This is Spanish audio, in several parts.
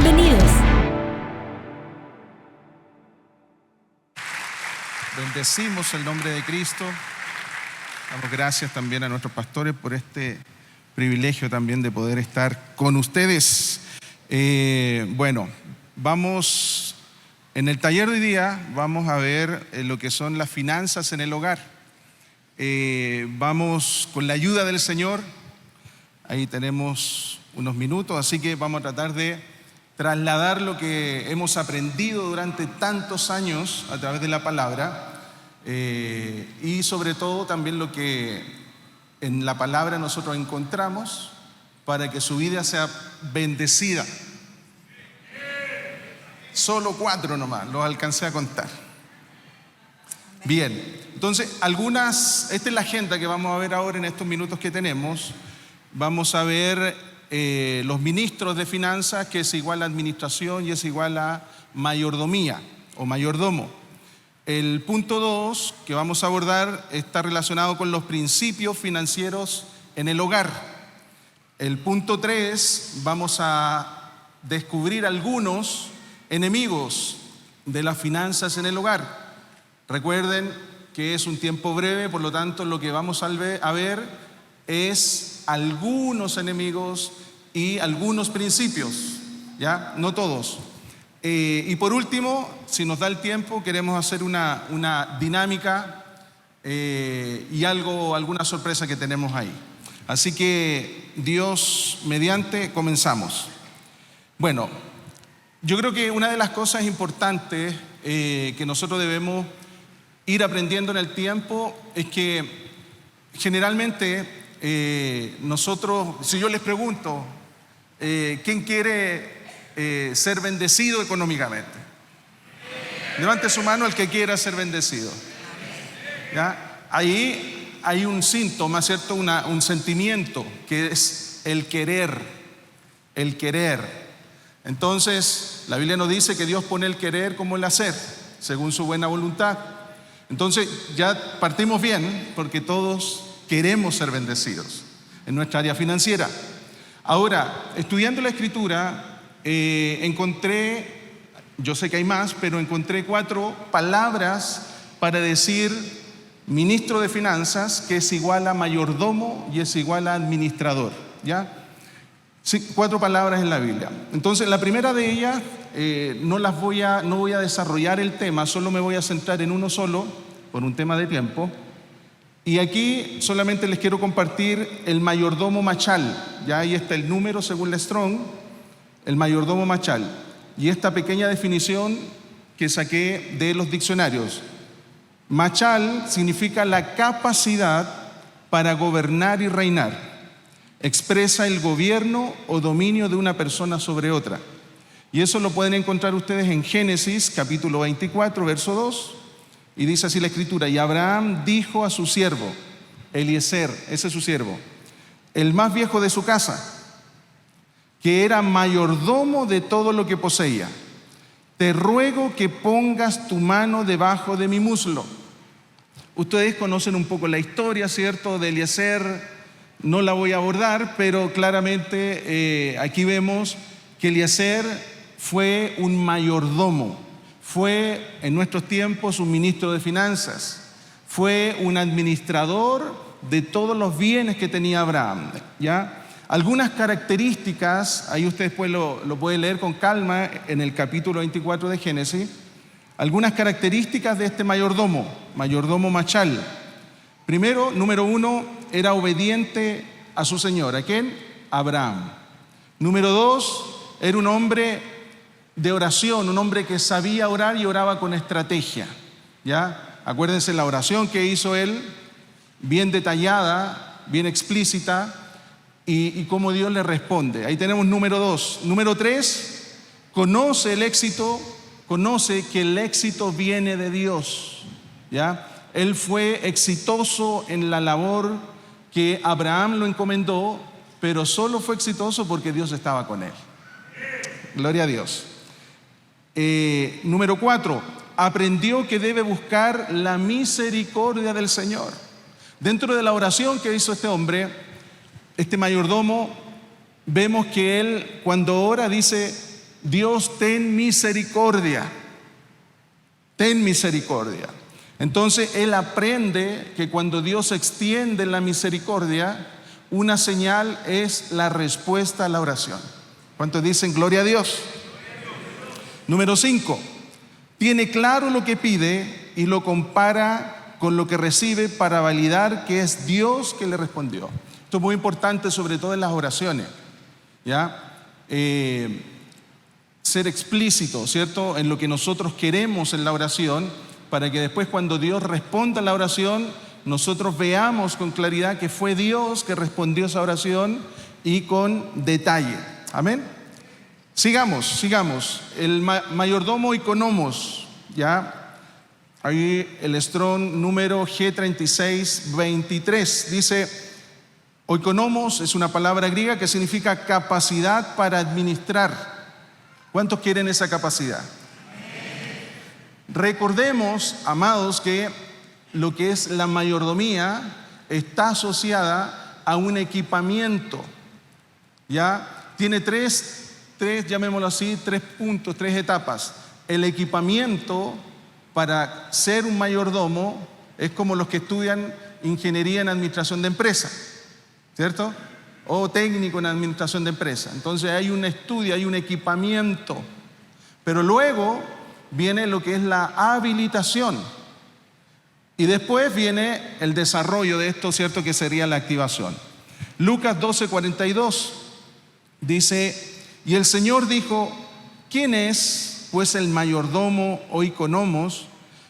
Bienvenidos. Bendecimos el nombre de Cristo. Damos gracias también a nuestros pastores por este privilegio también de poder estar con ustedes. Vamos en el taller de hoy día, vamos a ver lo que son las finanzas en el hogar. Vamos con la ayuda del Señor. Ahí tenemos unos minutos, así que vamos a tratar de trasladar lo que hemos aprendido durante tantos años a través de la palabra y sobre todo también lo que en la palabra nosotros encontramos para que su vida sea bendecida. Solo 4 nomás, los alcancé a contar. Bien, entonces esta es la agenda que vamos a ver ahora en estos minutos que tenemos. Vamos a ver los ministros de finanzas, que es igual a administración y es igual a mayordomía o mayordomo. El punto 2 que vamos a abordar está relacionado con los principios financieros en el hogar. El punto 3 vamos a descubrir algunos enemigos de las finanzas en el hogar. Recuerden que es un tiempo breve, por lo tanto lo que vamos a ver es algunos enemigos y algunos principios, ¿ya? No todos. Y por último, si nos da el tiempo, queremos hacer una dinámica y alguna sorpresa que tenemos ahí. Así que Dios mediante, comenzamos. Bueno, yo creo que una de las cosas importantes que nosotros debemos ir aprendiendo en el tiempo es que generalmente nosotros, si yo les pregunto, ¿quién quiere ser bendecido económicamente? Levante su mano el que quiera ser bendecido. ¿Ya? Ahí hay un síntoma, ¿cierto? Un sentimiento que es el querer. El querer. Entonces, la Biblia nos dice que Dios pone el querer como el hacer, según su buena voluntad. Entonces, ya partimos bien, porque todos queremos ser bendecidos en nuestra área financiera. Ahora, estudiando la Escritura, encontré, yo sé que hay más, pero encontré 4 palabras para decir ministro de finanzas, que es igual a mayordomo y es igual a administrador, ¿ya? Sí, 4 palabras en la Biblia. Entonces, la primera de ellas, no voy a desarrollar el tema, solo me voy a centrar en uno solo, por un tema de tiempo. Y aquí solamente les quiero compartir el mayordomo machal. Ya ahí está el número según la Strong, el mayordomo machal. Y esta pequeña definición que saqué de los diccionarios. Machal significa la capacidad para gobernar y reinar. Expresa el gobierno o dominio de una persona sobre otra. Y eso lo pueden encontrar ustedes en Génesis capítulo 24, verso 2. Y dice así la Escritura: y Abraham dijo a su siervo, Eliezer, ese es su siervo, el más viejo de su casa, que era mayordomo de todo lo que poseía: te ruego que pongas tu mano debajo de mi muslo. Ustedes conocen un poco la historia, ¿cierto?, de Eliezer. No la voy a abordar, pero claramente aquí vemos que Eliezer fue un mayordomo. Fue en nuestros tiempos un ministro de finanzas, fue un administrador de todos los bienes que tenía Abraham, ¿ya? Algunas características, ahí ustedes después lo pueden leer con calma en el capítulo 24 de Génesis, algunas características de este mayordomo machal. Primero, número 1, era obediente a su señor. ¿A quién? Abraham. Número 2, era un hombre de oración, un hombre que sabía orar y oraba con estrategia, ¿ya? Acuérdense la oración que hizo él, bien detallada, bien explícita, y cómo Dios le responde. Ahí tenemos número 2. Número 3, conoce que el éxito viene de Dios, ¿ya? Él fue exitoso en la labor que Abraham lo encomendó, pero solo fue exitoso porque Dios estaba con él. Gloria a Dios. Número 4, aprendió que debe buscar la misericordia del Señor. Dentro de la oración que hizo este hombre, este mayordomo, vemos que él cuando ora dice: Dios, ten misericordia, ten misericordia. Entonces él aprende que cuando Dios extiende la misericordia, una señal es la respuesta a la oración. ¿Cuántos dicen gloria a Dios? Número 5, tiene claro lo que pide y lo compara con lo que recibe para validar que es Dios que le respondió. Esto es muy importante, sobre todo en las oraciones, ¿ya? Ser explícito, ¿cierto?, en lo que nosotros queremos en la oración, para que después, cuando Dios responda a la oración, nosotros veamos con claridad que fue Dios que respondió esa oración y con detalle. Amén. Sigamos. El mayordomo oikonomos, ¿ya? Ahí el Strong número G3623 dice: oikonomos es una palabra griega que significa capacidad para administrar. ¿Cuántos quieren esa capacidad? Recordemos, amados, que lo que es la mayordomía está asociada a un equipamiento, ¿ya? Tiene tres, llamémoslo así, 3 puntos, 3 etapas. El equipamiento para ser un mayordomo es como los que estudian ingeniería en administración de empresas, ¿cierto? O técnico en administración de empresas. Entonces hay un estudio, hay un equipamiento. Pero luego viene lo que es la habilitación. Y después viene el desarrollo de esto, ¿cierto?, que sería la activación. Lucas 12:42 dice: y el Señor dijo: ¿quién es pues el mayordomo oikonomos,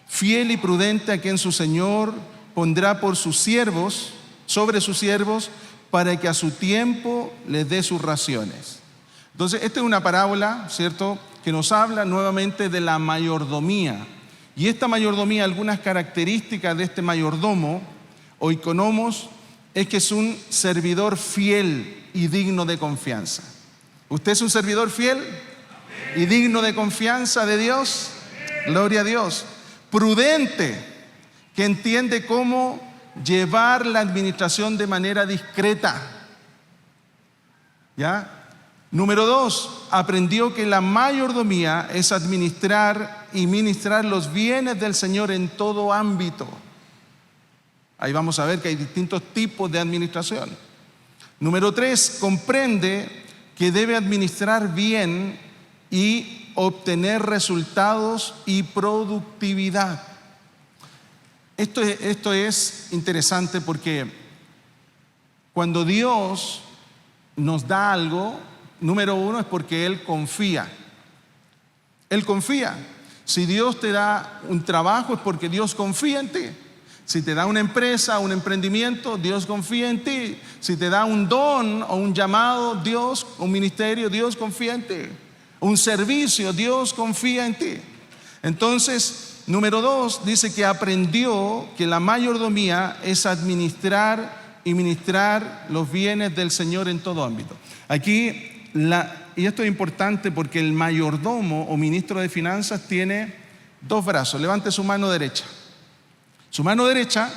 fiel y prudente, a quien su Señor pondrá por sus siervos, sobre sus siervos, para que a su tiempo les dé sus raciones? Entonces, esta es una parábola, ¿cierto?, que nos habla nuevamente de la mayordomía. Y esta mayordomía, algunas características de este mayordomo oikonomos, es que es un servidor fiel y digno de confianza. ¿Usted es un servidor fiel y digno de confianza de Dios? Gloria a Dios. Prudente, que entiende cómo llevar la administración de manera discreta, ¿ya? Número 2, aprendió que la mayordomía es administrar y ministrar los bienes del Señor en todo ámbito. Ahí vamos a ver que hay distintos tipos de administración. Número 3, comprende que debe administrar bien y obtener resultados y productividad. Esto es interesante porque cuando Dios nos da algo, número 1 es porque Él confía. Él confía. Si Dios te da un trabajo es porque Dios confía en ti. Si te da una empresa, un emprendimiento, Dios confía en ti. Si te da un don o un llamado, Dios, un ministerio, Dios confía en ti. Un servicio, Dios confía en ti. Entonces, número 2, dice que aprendió que la mayordomía es administrar y ministrar los bienes del Señor en todo ámbito. Aquí, y esto es importante porque el mayordomo o ministro de finanzas tiene 2 brazos. Levante su mano derecha. Su mano derecha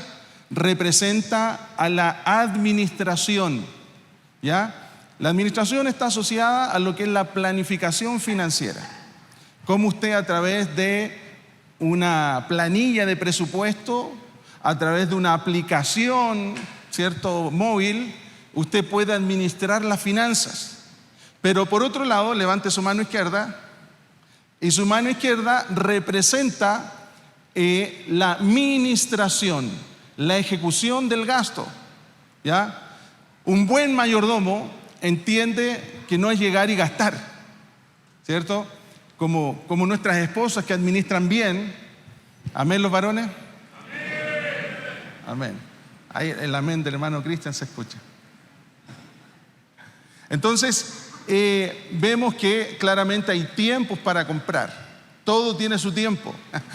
representa a la administración, ¿ya? La administración está asociada a lo que es la planificación financiera. Cómo usted, a través de una planilla de presupuesto, a través de una aplicación, ¿cierto?, móvil, usted puede administrar las finanzas. Pero por otro lado, levante su mano izquierda, y su mano izquierda representa la ministración, la ejecución del gasto, ¿ya? Un buen mayordomo entiende que no es llegar y gastar, ¿cierto? Como nuestras esposas que administran bien. ¿Amén, los varones? Amén. Ahí el amén del hermano Cristian se escucha. Entonces, vemos que claramente hay tiempos para comprar. Todo tiene su tiempo,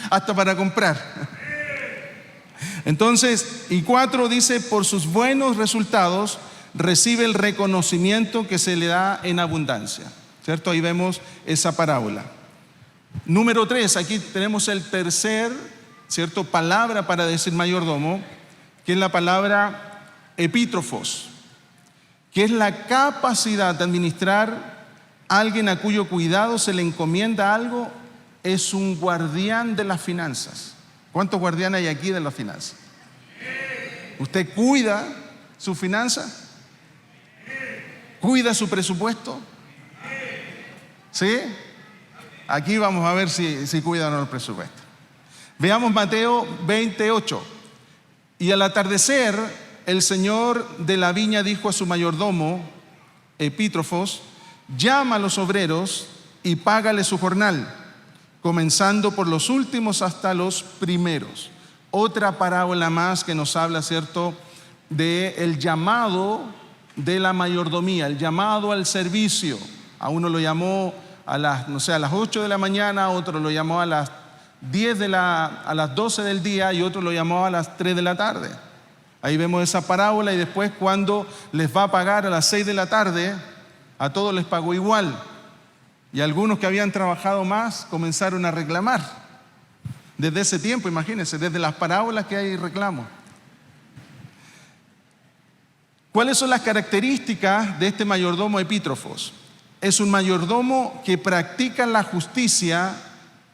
hasta para comprar. Entonces, y 4 dice: por sus buenos resultados recibe el reconocimiento que se le da en abundancia, ¿cierto? Ahí vemos esa parábola. Número 3, aquí tenemos el tercer, ¿cierto?, palabra para decir mayordomo, que es la palabra epítrofos, que es la capacidad de administrar Alguien a cuyo cuidado se le encomienda algo es un guardián de las finanzas. ¿Cuántos guardianes hay aquí de las finanzas? ¿Usted cuida su finanza? ¿Cuida su presupuesto? ¿Sí? Aquí vamos a ver si cuida o no el presupuesto. Veamos Mateo 28. Y al atardecer, el señor de la viña dijo a su mayordomo, Epítrofos: llama a los obreros y págale su jornal, comenzando por los últimos hasta los primeros. Otra parábola más que nos habla, ¿cierto?, de el llamado de la mayordomía, el llamado al servicio. A uno lo llamó a las 8 de la mañana, a otro lo llamó a las 12 del día y otro lo llamó a las 3 de la tarde. Ahí vemos esa parábola, y después cuando les va a pagar a las 6 de la tarde, a todos les pagó igual. Y algunos que habían trabajado más comenzaron a reclamar. Desde ese tiempo, imagínense, desde las parábolas que hay reclamos. ¿Cuáles son las características de este mayordomo Epítrofos? Es un mayordomo que practica la justicia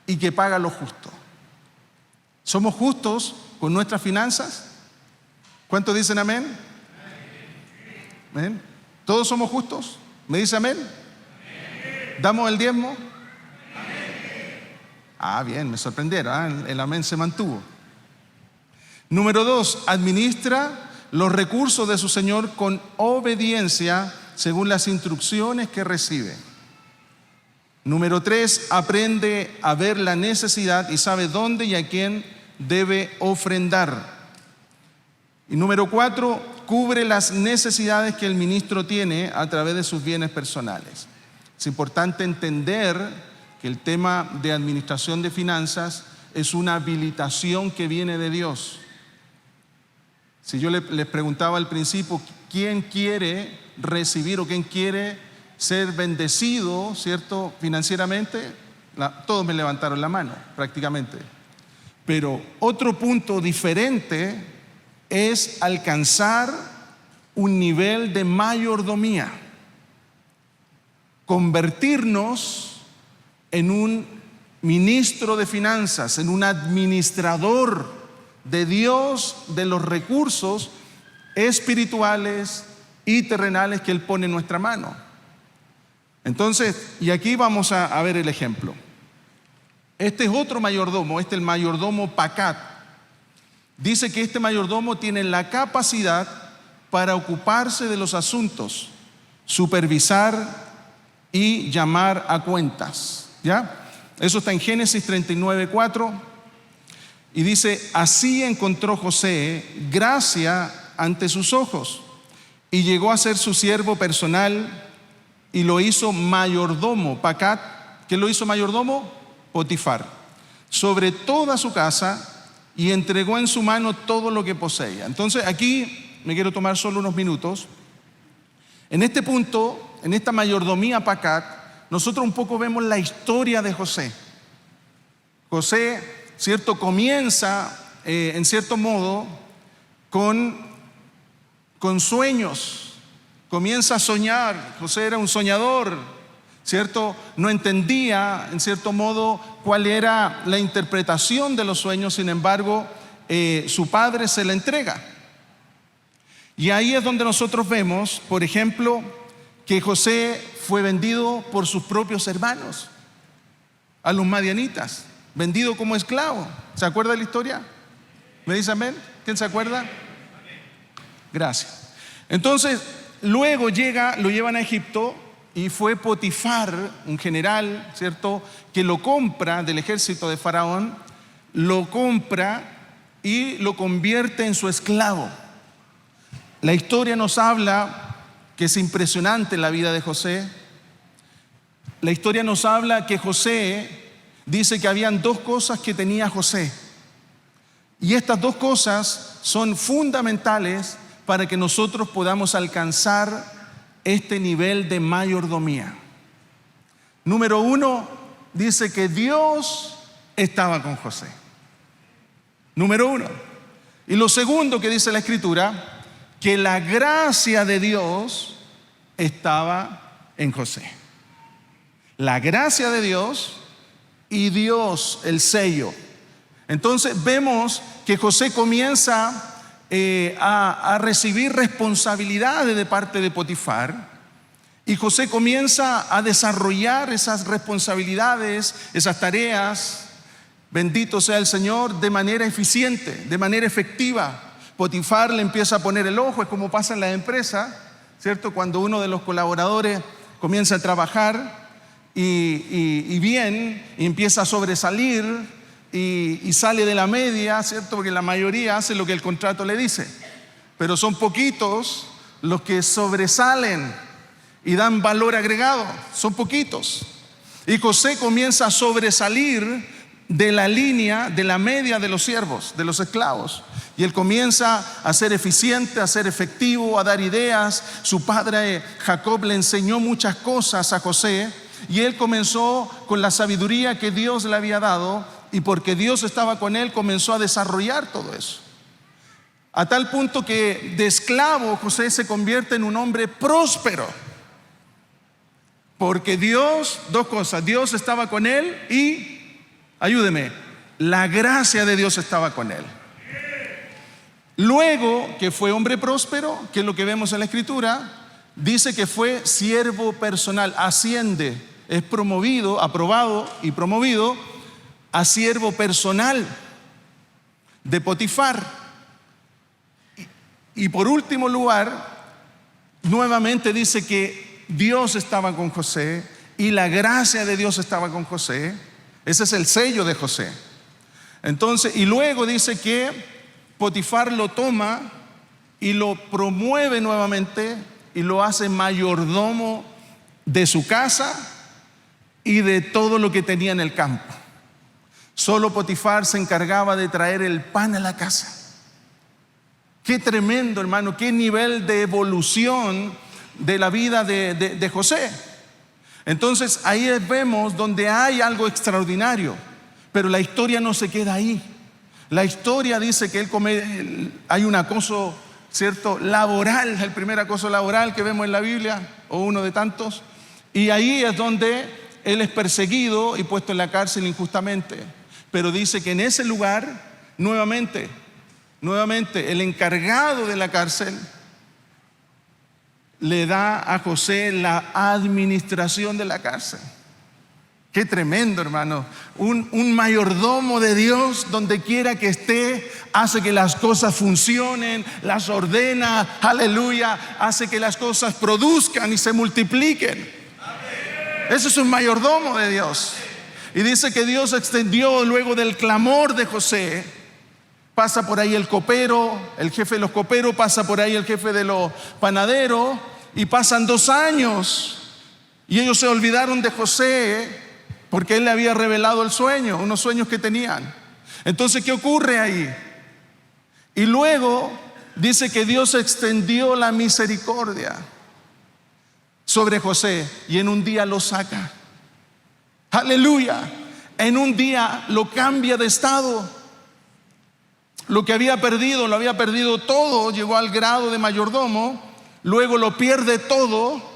y que paga lo justo. ¿Somos justos con nuestras finanzas? ¿Cuántos dicen amén? ¿Amén? ¿Todos somos justos? ¿Me dice amén? ¿Damos el diezmo? Ah, bien, me sorprendieron, el amén se mantuvo. Número 2, administra los recursos de su Señor con obediencia según las instrucciones que recibe. Número 3, aprende a ver la necesidad y sabe dónde y a quién debe ofrendar. Y número 4, cubre las necesidades que el ministro tiene a través de sus bienes personales. Es importante entender que el tema de administración de finanzas es una habilitación que viene de Dios. Si yo les preguntaba al principio, ¿quién quiere recibir o quién quiere ser bendecido, ¿cierto?, financieramente? Todos me levantaron la mano, prácticamente. Pero otro punto diferente es alcanzar un nivel de mayordomía, convertirnos en un ministro de finanzas, en un administrador de Dios, de los recursos espirituales y terrenales que Él pone en nuestra mano. Entonces, y aquí vamos a ver el ejemplo. Este es otro mayordomo, el mayordomo Pacat. Dice que este mayordomo tiene la capacidad para ocuparse de los asuntos, supervisar y llamar a cuentas. ¿Ya? Eso está en Génesis 39:4. Y dice: así encontró José gracia ante sus ojos, y llegó a ser su siervo personal, y lo hizo mayordomo. Pacat, ¿qué lo hizo mayordomo? Potifar, sobre toda su casa, y entregó en su mano todo lo que poseía. Entonces aquí me quiero tomar solo unos minutos. En este punto, en esta mayordomía Pacat, nosotros un poco vemos la historia de José. José, ¿cierto?, comienza en cierto modo con sueños. Comienza a soñar. José era un soñador, ¿cierto? No entendía en cierto modo cuál era la interpretación de los sueños. Sin embargo, su padre se la entrega. Y ahí es donde nosotros vemos, por ejemplo, que José fue vendido por sus propios hermanos a los madianitas, vendido como esclavo. ¿Se acuerda de la historia? ¿Me dice amén? ¿Quién se acuerda? Gracias. Entonces, luego lo llevan a Egipto, y fue Potifar, un general, ¿cierto?, que lo compra del ejército de Faraón, lo compra y lo convierte en su esclavo. La historia nos habla que es impresionante la vida de José. La historia nos habla que José dice que habían dos cosas que tenía José, y estas dos cosas son fundamentales para que nosotros podamos alcanzar este nivel de mayordomía. Número 1, dice que Dios estaba con José. Número 1. Y lo segundo que dice la Escritura, que la gracia de Dios estaba en José. la gracia de Dios y Dios, el sello. Entonces vemos que José comienza a recibir responsabilidades de parte de Potifar, y José comienza a desarrollar esas responsabilidades, esas tareas, bendito sea el Señor, de manera eficiente, de manera efectiva. Potifar le empieza a poner el ojo, es como pasa en la empresa, ¿cierto? Cuando uno de los colaboradores comienza a trabajar y bien, y empieza a sobresalir, y sale de la media, ¿cierto? Porque la mayoría hace lo que el contrato le dice, pero son poquitos los que sobresalen y dan valor agregado, son poquitos. Y José comienza a sobresalir de la línea, de la media de los siervos, de los esclavos, y él comienza a ser eficiente, a ser efectivo, a dar ideas. Su padre Jacob le enseñó muchas cosas a José, y él comenzó con la sabiduría que Dios le había dado, y porque Dios estaba con él, comenzó a desarrollar todo eso. A tal punto que de esclavo José se convierte en un hombre próspero. Porque Dios, dos cosas, Dios estaba con él y, ayúdeme, la gracia de Dios estaba con él. Luego que fue hombre próspero, que es lo que vemos en la Escritura, dice que fue siervo personal, asciende, es promovido, aprobado y promovido a siervo personal de Potifar. Y por último lugar, nuevamente dice que Dios estaba con José y la gracia de Dios estaba con José. Ese es el sello de José. Entonces, y luego dice que Potifar lo toma y lo promueve nuevamente y lo hace mayordomo de su casa y de todo lo que tenía en el campo. Solo Potifar se encargaba de traer el pan a la casa. Qué tremendo, hermano, qué nivel de evolución de la vida de José. Entonces ahí vemos donde hay algo extraordinario, pero la historia no se queda ahí. La historia dice que hay un acoso, ¿cierto?, laboral, el primer acoso laboral que vemos en la Biblia, o uno de tantos, y ahí es donde él es perseguido y puesto en la cárcel injustamente. Pero dice que en ese lugar, nuevamente, el encargado de la cárcel le da a José la administración de la cárcel. Qué tremendo, hermano. Un mayordomo de Dios, donde quiera que esté, hace que las cosas funcionen, las ordena, aleluya, hace que las cosas produzcan y se multipliquen. Ese es un mayordomo de Dios. Y dice que Dios extendió luego del clamor de José. Pasa por ahí el copero, el jefe de los coperos, pasa por ahí el jefe de los panaderos, y pasan 2 años y ellos se olvidaron de José porque él le había revelado el sueño, unos sueños que tenían. Entonces, ¿qué ocurre ahí? Y luego dice que Dios extendió la misericordia sobre José y en un día lo saca. Aleluya. En un día lo cambia de estado. Lo que había perdido, lo había perdido todo, llegó al grado de mayordomo, luego lo pierde todo,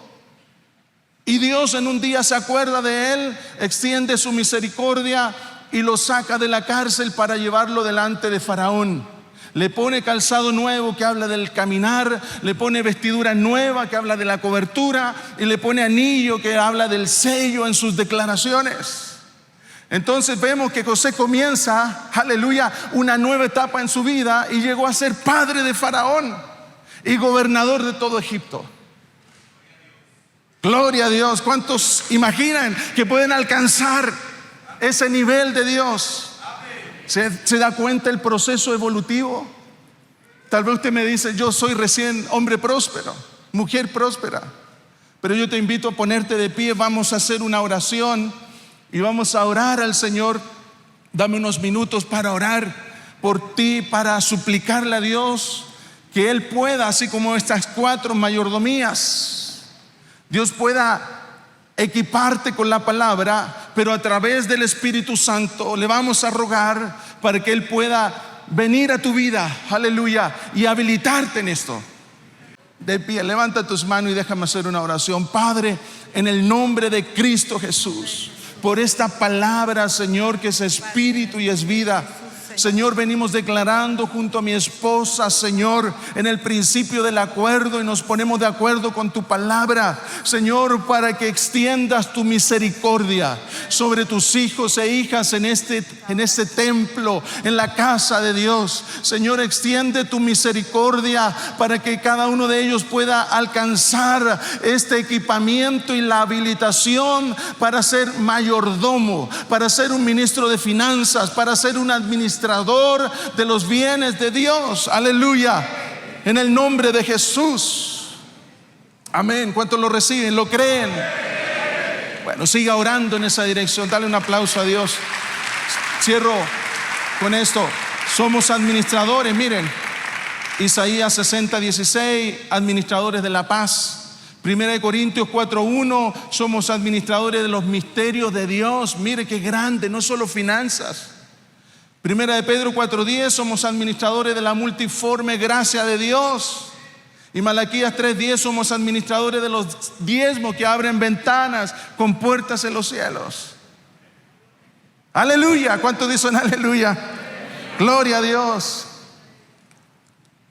y Dios en un día se acuerda de él, extiende su misericordia y lo saca de la cárcel para llevarlo delante de Faraón. Le pone calzado nuevo que habla del caminar, le pone vestidura nueva que habla de la cobertura, y le pone anillo que habla del sello en sus declaraciones. Entonces vemos que José comienza, aleluya, una nueva etapa en su vida y llegó a ser padre de Faraón y gobernador de todo Egipto. Gloria a Dios. ¿Cuántos imaginan que pueden alcanzar ese nivel de Dios? ¿Se da cuenta el proceso evolutivo? Tal vez usted me dice: yo soy recién hombre próspero, mujer próspera, pero yo te invito a ponerte de pie. Vamos a hacer una oración y vamos a orar al Señor. Dame unos minutos para orar por ti, para suplicarle a Dios que Él pueda, así como estas 4 mayordomías, Dios pueda equiparte con la palabra, pero a través del Espíritu Santo le vamos a rogar para que Él pueda venir a tu vida, aleluya, y habilitarte en esto. de pie, levanta tus manos y déjame hacer una oración. Padre, en el nombre de Cristo Jesús, por esta palabra, Señor, que es espíritu y es vida. Señor, venimos declarando junto a mi esposa, Señor, en el principio del acuerdo, y nos ponemos de acuerdo con tu palabra, Señor, para que extiendas tu misericordia sobre tus hijos e hijas en este templo, en la casa de Dios. Señor, extiende tu misericordia para que cada uno de ellos pueda alcanzar este equipamiento y la habilitación para ser mayordomo, para ser un ministro de finanzas, para ser un administrador de los bienes de Dios. Aleluya, en el nombre de Jesús. Amén. ¿Cuántos lo reciben? ¿Lo creen? Bueno, siga orando en esa dirección. Dale un aplauso a Dios. Cierro con esto. Somos administradores, miren, Isaías 60:16, administradores de la paz. 1 Corintios 4:1, somos administradores de los misterios de Dios. Mire qué grande, no solo finanzas. 1 de Pedro 4:10, somos administradores de la multiforme gracia de Dios. Y Malaquías 3:10, somos administradores de los diezmos que abren ventanas con puertas en los cielos. Aleluya. ¿Cuántos dicen aleluya? Gloria a Dios.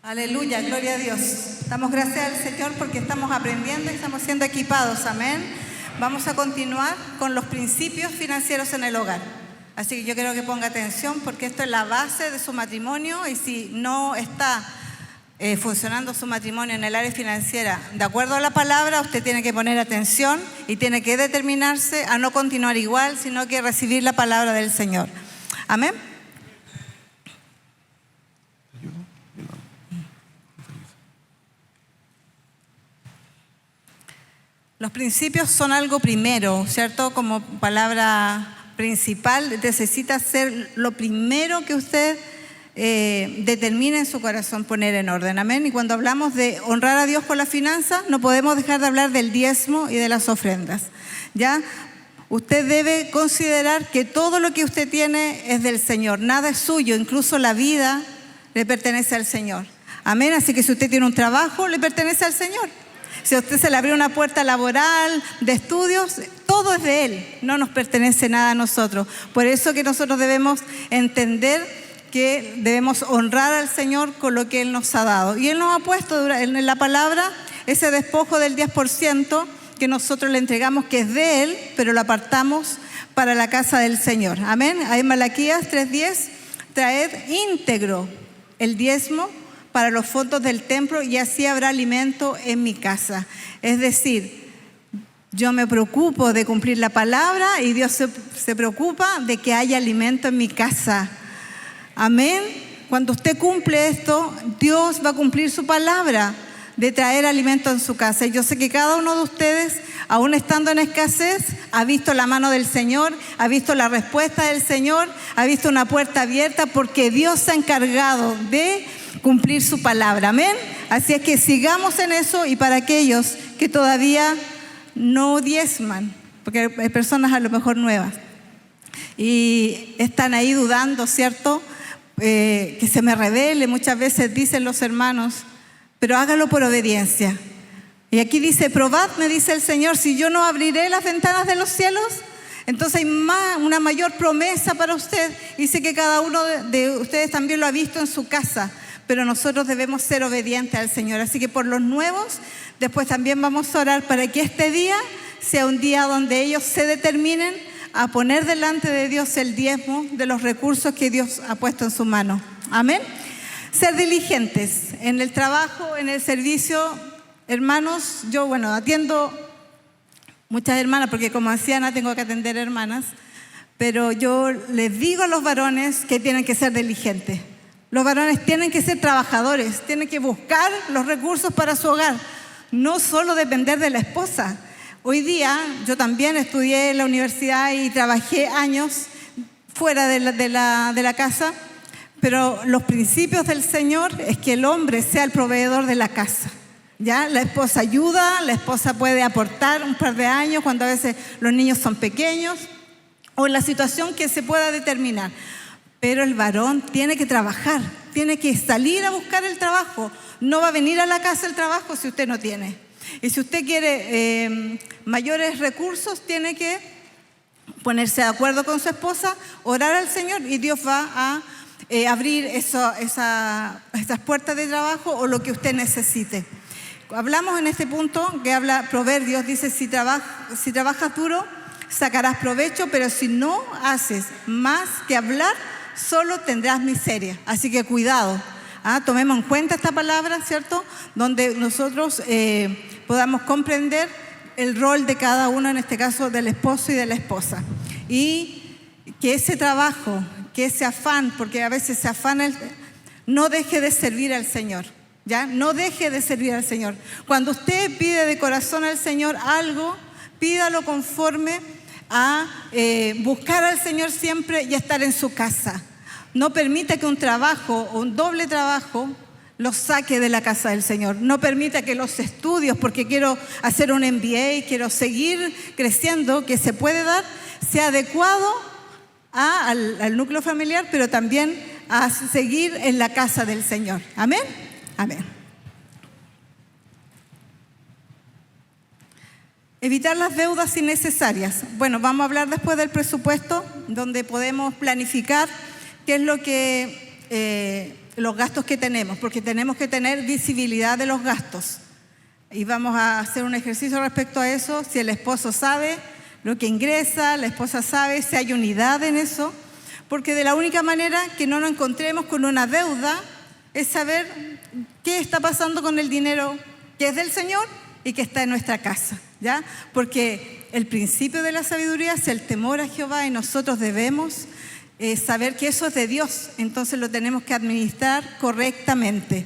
Aleluya, gloria a Dios. Damos gracias al Señor porque estamos aprendiendo y estamos siendo equipados. Amén. Vamos a continuar con los principios financieros en el hogar. Así que yo quiero que ponga atención porque esto es la base de su matrimonio, y si no está funcionando su matrimonio en el área financiera de acuerdo a la palabra, usted tiene que poner atención y tiene que determinarse a no continuar igual, sino que recibir la palabra del Señor. Amén. Los principios son algo primero, ¿cierto? Como palabra principal, necesita ser lo primero que usted determine en su corazón poner en orden. Amén. Y cuando hablamos de honrar a Dios con las finanzas, no podemos dejar de hablar del diezmo y de las ofrendas. ¿Ya? Usted debe considerar que todo lo que usted tiene es del Señor, nada es suyo, incluso la vida le pertenece al Señor. Amén. Así que si usted tiene un trabajo, le pertenece al Señor. Si a usted se le abrió una puerta laboral, de estudios, todo es de Él, no nos pertenece nada a nosotros. Por eso que nosotros debemos entender que debemos honrar al Señor con lo que Él nos ha dado. Y Él nos ha puesto en la palabra ese despojo del 10% que nosotros le entregamos, que es de Él, pero lo apartamos para la casa del Señor. Amén. Ahí en Malaquías 3:10, traed íntegro el diezmo para los fondos del templo y así habrá alimento en mi casa. Es decir, yo me preocupo de cumplir la palabra y Dios se preocupa de que haya alimento en mi casa. Amén. Cuando usted cumple esto, Dios va a cumplir su palabra de traer alimento en su casa. Y yo sé que cada uno de ustedes, aún estando en escasez, ha visto la mano del Señor, ha visto la respuesta del Señor, ha visto una puerta abierta porque Dios se ha encargado de cumplir su palabra. Amén. Así es que sigamos en eso. Y para aquellos que todavía no diezman, porque hay personas a lo mejor nuevas y están ahí dudando, ¿cierto? Que se me revele, muchas veces dicen los hermanos, pero hágalo por obediencia. Y aquí dice, probadme, dice el Señor, si yo no abriré las ventanas de los cielos. Entonces hay una mayor promesa para usted. Y sé que cada uno de ustedes también lo ha visto en su casa, pero nosotros debemos ser obedientes al Señor. Así que por los nuevos, después también vamos a orar para que este día sea un día donde ellos se determinen a poner delante de Dios el diezmo de los recursos que Dios ha puesto en su mano. Amén. Ser diligentes en el trabajo, en el servicio. Hermanos, yo atiendo muchas hermanas, porque como anciana tengo que atender hermanas, pero yo les digo a los varones que tienen que ser diligentes. Los varones tienen que ser trabajadores, tienen que buscar los recursos para su hogar, no solo depender de la esposa. Hoy día yo también estudié en la universidad y trabajé años fuera de la casa, pero los principios del Señor es que el hombre sea el proveedor de la casa. ¿Ya? La esposa ayuda, la esposa puede aportar un par de años cuando a veces los niños son pequeños o en la situación que se pueda determinar. Pero el varón tiene que trabajar, tiene que salir a buscar el trabajo. No va a venir a la casa el trabajo si usted no tiene. Y si usted quiere mayores recursos, tiene que ponerse de acuerdo con su esposa, orar al Señor y Dios va a abrir esas puertas de trabajo o lo que usted necesite. Hablamos en este punto que habla Proverbios, dice, si trabajas duro, sacarás provecho, pero si no haces más que hablar, solo tendrás miseria. Así que cuidado, tomemos en cuenta esta palabra, ¿cierto? Donde nosotros podamos comprender el rol de cada uno, en este caso del esposo y de la esposa. Y que ese trabajo, que ese afán, porque a veces se afana, no deje de servir al Señor. ¿Ya? No deje de servir al Señor. Cuando usted pide de corazón al Señor algo, pídalo conforme a buscar al Señor siempre y estar en su casa. No permita que un trabajo o un doble trabajo los saque de la casa del Señor. No permita que los estudios, porque quiero hacer un MBA, quiero seguir creciendo, que se puede dar, sea adecuado al núcleo familiar, pero también a seguir en la casa del Señor. Amén. Amén. Evitar las deudas innecesarias. Bueno, vamos a hablar después del presupuesto, donde podemos planificar qué es lo que los gastos que tenemos, porque tenemos que tener visibilidad de los gastos. Y vamos a hacer un ejercicio respecto a eso. Si el esposo sabe lo que ingresa, la esposa sabe si hay unidad en eso, porque de la única manera que no nos encontremos con una deuda es saber qué está pasando con el dinero que es del Señor y que está en nuestra casa, ¿ya? Porque el principio de la sabiduría es el temor a Jehová y nosotros debemos saber que eso es de Dios, entonces lo tenemos que administrar correctamente.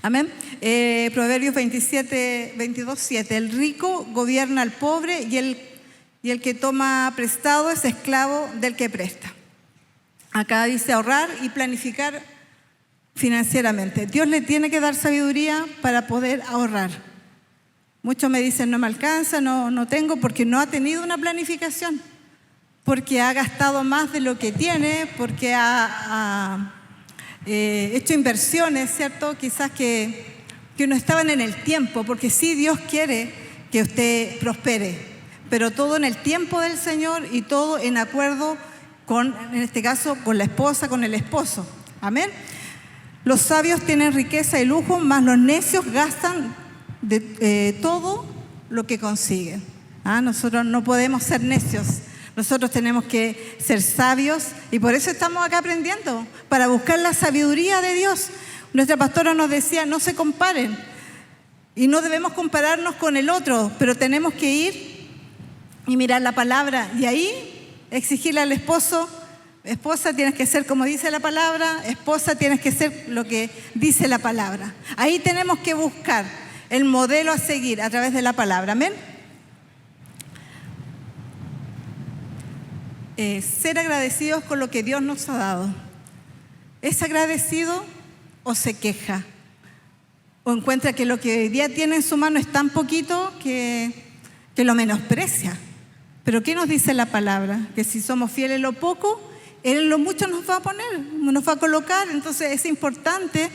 Amén. Proverbios 22:7. El rico gobierna al pobre y el que toma prestado es esclavo del que presta. Acá dice ahorrar y planificar financieramente. Dios le tiene que dar sabiduría para poder ahorrar. Muchos me dicen, no me alcanza, no tengo, porque no ha tenido una planificación, porque ha gastado más de lo que tiene, porque ha hecho inversiones, ¿cierto? Quizás que no estaban en el tiempo, porque sí, Dios quiere que usted prospere, pero todo en el tiempo del Señor y todo en acuerdo con, en este caso, con la esposa, con el esposo. Amén. Los sabios tienen riqueza y lujo, mas los necios gastan todo lo que consiguen. Nosotros no podemos ser necios. Nosotros tenemos que ser sabios y por eso estamos acá aprendiendo, para buscar la sabiduría de Dios. Nuestra pastora nos decía, no se comparen y no debemos compararnos con el otro, pero tenemos que ir y mirar la palabra y ahí exigirle al esposo, esposa, tienes que ser como dice la palabra, esposa, tienes que ser lo que dice la palabra. Ahí tenemos que buscar el modelo a seguir a través de la palabra. Amén. Ser agradecidos con lo que Dios nos ha dado. ¿Es agradecido o se queja? ¿O encuentra que lo que hoy día tiene en su mano es tan poquito que lo menosprecia? Pero ¿qué nos dice la palabra? Que si somos fieles en lo poco, Él en lo mucho nos va a poner, nos va a colocar. Entonces es importante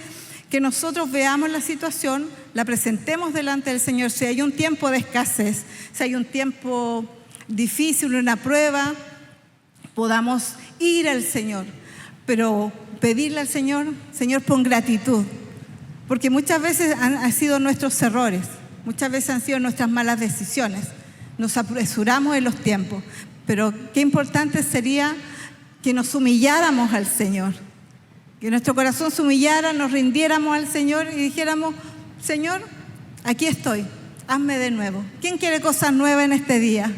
que nosotros veamos la situación, la presentemos delante del Señor. Si hay un tiempo de escasez, si hay un tiempo difícil, una prueba, podamos ir al Señor, pero pedirle al Señor, Señor, con gratitud, porque muchas veces han sido nuestros errores, muchas veces han sido nuestras malas decisiones, nos apresuramos en los tiempos, pero qué importante sería que nos humilláramos al Señor, que nuestro corazón se humillara, nos rindiéramos al Señor y dijéramos, Señor, aquí estoy, hazme de nuevo. ¿Quién quiere cosas nuevas en este día?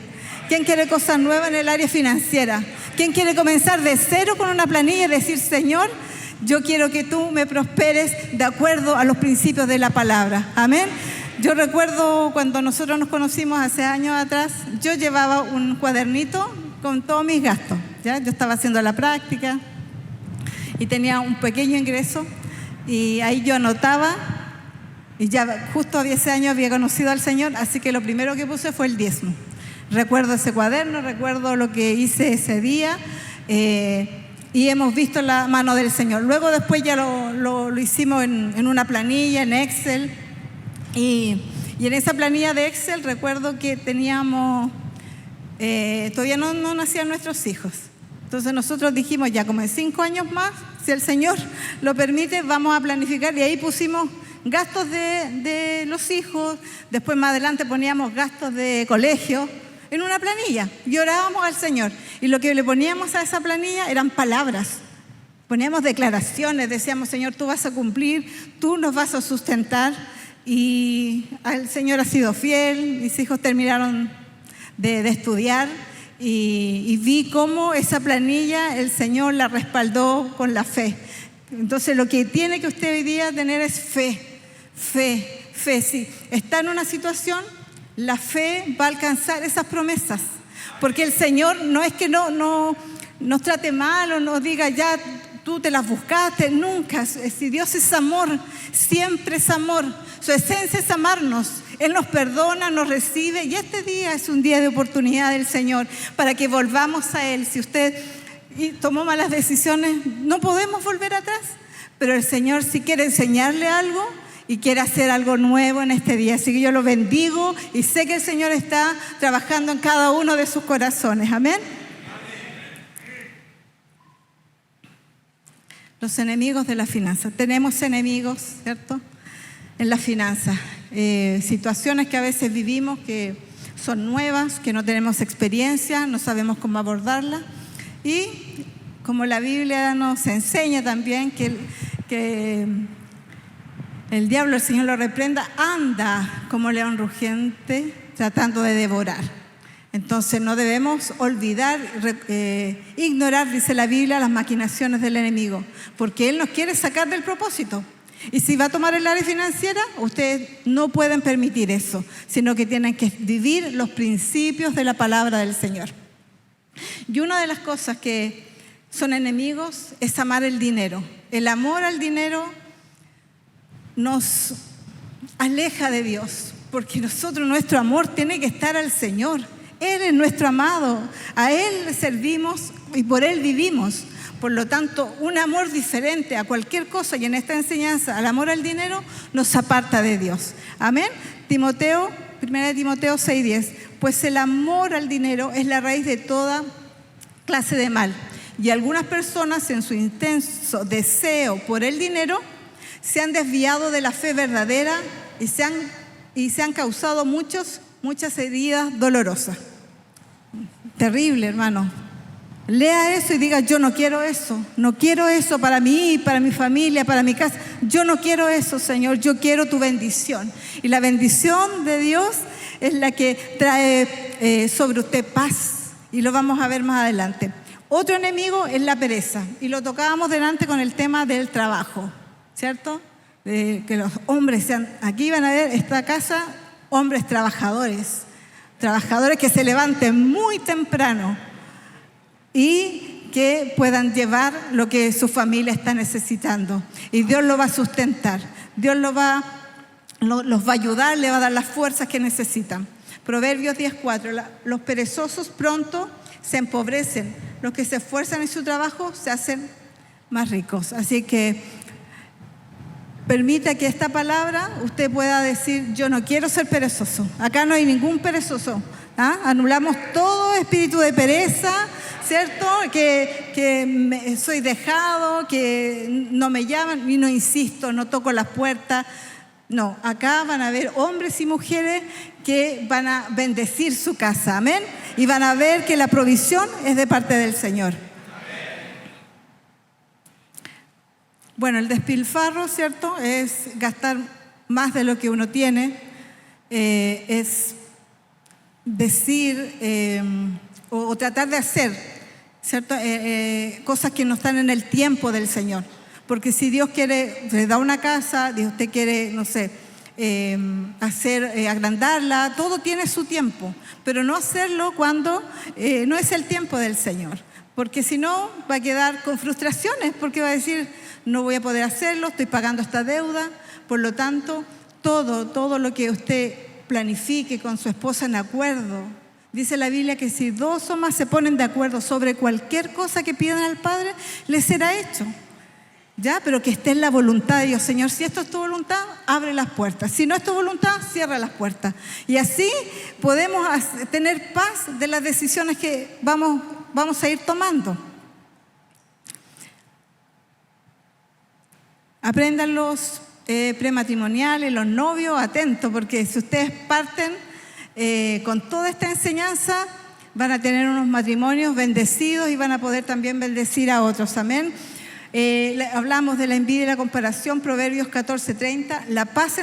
¿Quién quiere cosas nuevas en el área financiera? ¿Quién quiere comenzar de cero con una planilla y decir, Señor, yo quiero que tú me prosperes de acuerdo a los principios de la palabra? Amén. Yo recuerdo cuando nosotros nos conocimos hace años atrás, yo llevaba un cuadernito con todos mis gastos, ¿ya? Yo estaba haciendo la práctica y tenía un pequeño ingreso y ahí yo anotaba y ya justo ese año había conocido al Señor, así que lo primero que puse fue el diezmo. Recuerdo ese cuaderno, recuerdo lo que hice ese día, y hemos visto la mano del Señor. Luego después ya lo hicimos en una planilla, en Excel, y en esa planilla de Excel recuerdo que teníamos, todavía no nacían nuestros hijos. Entonces nosotros dijimos, ya como en 5 años más, si el Señor lo permite, vamos a planificar, y ahí pusimos gastos de los hijos, después más adelante poníamos gastos de colegio en una planilla y orábamos al Señor. Y lo que le poníamos a esa planilla eran palabras, poníamos declaraciones, decíamos, Señor, tú vas a cumplir, tú nos vas a sustentar, y el Señor ha sido fiel. Mis hijos terminaron de estudiar, y vi cómo esa planilla el Señor la respaldó con la fe. Entonces lo que tiene que usted hoy día tener es fe. Si está en una situación, la fe va a alcanzar esas promesas, porque el Señor no es que no nos trate mal o nos diga, ya tú te las buscaste, nunca. Si Dios es amor, siempre es amor, su esencia es amarnos. Él nos perdona, nos recibe, y este día es un día de oportunidad del Señor para que volvamos a Él. Si usted tomó malas decisiones, no podemos volver atrás, pero el Señor sí quiere enseñarle algo y quiere hacer algo nuevo en este día. Así que yo lo bendigo y sé que el Señor está trabajando en cada uno de sus corazones. Amén. Los enemigos de la finanza. Tenemos enemigos, ¿cierto?, en la finanza. Situaciones que a veces vivimos que son nuevas, que no tenemos experiencia, no sabemos cómo abordarlas. Y como la Biblia nos enseña también que el diablo, el Señor lo reprenda, anda como león rugiente tratando de devorar. Entonces no debemos olvidar, ignorar, dice la Biblia, las maquinaciones del enemigo, porque él nos quiere sacar del propósito. Y si va a tomar el área financiera, ustedes no pueden permitir eso, sino que tienen que vivir los principios de la palabra del Señor. Y una de las cosas que son enemigos es amar el dinero. El amor al dinero nos aleja de Dios, porque nuestro amor tiene que estar al Señor. Él es nuestro amado, a Él le servimos y por Él vivimos. Por lo tanto, un amor diferente a cualquier cosa, y en esta enseñanza, al amor al dinero, nos aparta de Dios. Amén. 1 Timoteo 6:10. Pues el amor al dinero es la raíz de toda clase de mal. Y algunas personas, en su intenso deseo por el dinero, se han desviado de la fe verdadera y se han causado muchas heridas dolorosas. Terrible, hermano. Lea eso y diga, yo no quiero eso para mí, para mi familia, para mi casa. Yo no quiero eso, Señor, yo quiero tu bendición. Y la bendición de Dios es la que trae sobre usted paz, y lo vamos a ver más adelante. Otro enemigo es la pereza, y lo tocábamos delante con el tema del trabajo, ¿cierto? Que los hombres sean, aquí van a ver esta casa, hombres trabajadores que se levanten muy temprano y que puedan llevar lo que su familia está necesitando. Y Dios lo va a sustentar, Dios los va a ayudar, le va a dar las fuerzas que necesitan. Proverbios 10:4, los perezosos pronto se empobrecen, los que se esfuerzan en su trabajo se hacen más ricos. Así que permita que esta palabra usted pueda decir, yo no quiero ser perezoso. Acá no hay ningún perezoso. Anulamos todo espíritu de pereza, ¿cierto? Que soy dejado, que no me llaman y no insisto, no toco las puertas. No, acá van a haber hombres y mujeres que van a bendecir su casa, amén. Y van a ver que la provisión es de parte del Señor. Bueno, el despilfarro, ¿cierto? Es gastar más de lo que uno tiene, es decir o tratar de hacer, ¿cierto? Cosas que no están en el tiempo del Señor. Porque si Dios quiere, le da una casa, Dios te quiere, no sé, agrandarla, todo tiene su tiempo, pero no hacerlo cuando no es el tiempo del Señor. Porque si no, va a quedar con frustraciones, porque va a decir, no voy a poder hacerlo, estoy pagando esta deuda. Por lo tanto, todo lo que usted planifique con su esposa en acuerdo, Dice la Biblia que si 2 o más se ponen de acuerdo sobre cualquier cosa que pidan al Padre, les será hecho. ¿Ya? Pero que esté en la voluntad de Dios. Señor, si esto es tu voluntad, abre las puertas. Si no es tu voluntad, cierra las puertas. Y así podemos tener paz de las decisiones que vamos a ir tomando. Aprendan los prematrimoniales, los novios, atentos, porque si ustedes parten con toda esta enseñanza, van a tener unos matrimonios bendecidos y van a poder también bendecir a otros. Amén. Hablamos de la envidia y la comparación, Proverbios 14:30. La paz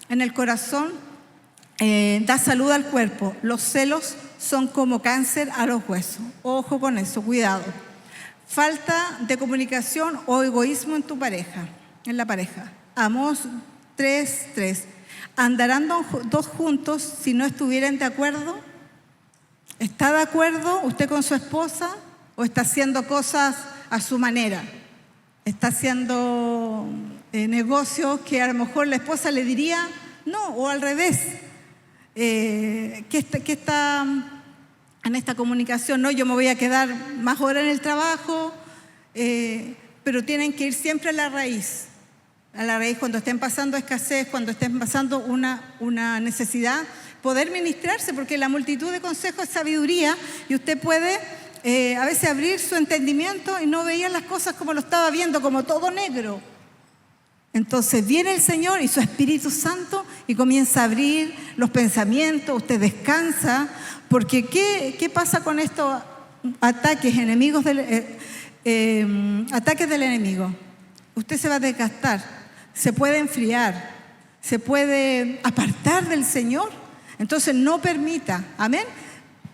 en el corazón da salud al cuerpo. Los celos son como cáncer a los huesos. Ojo con eso, cuidado. Falta de comunicación o egoísmo en la pareja. Amós 3:3. ¿Andarán 2 juntos si no estuvieran de acuerdo? ¿Está de acuerdo usted con su esposa o está haciendo cosas a su manera? ¿Está haciendo negocios que a lo mejor la esposa le diría no, o al revés? ¿Qué está en esta comunicación? No, yo me voy a quedar más horas en el trabajo, pero tienen que ir siempre a la raíz cuando estén pasando escasez, cuando estén pasando una necesidad, poder ministrarse, porque la multitud de consejos es sabiduría y usted puede a veces abrir su entendimiento y no veía las cosas como lo estaba viendo, como todo negro. Entonces viene el Señor y su Espíritu Santo y comienza a abrir los pensamientos, usted descansa, porque ¿qué pasa con estos ataques ataques del enemigo? Usted se va a desgastar, se puede enfriar, se puede apartar del Señor. Entonces no permita, amén,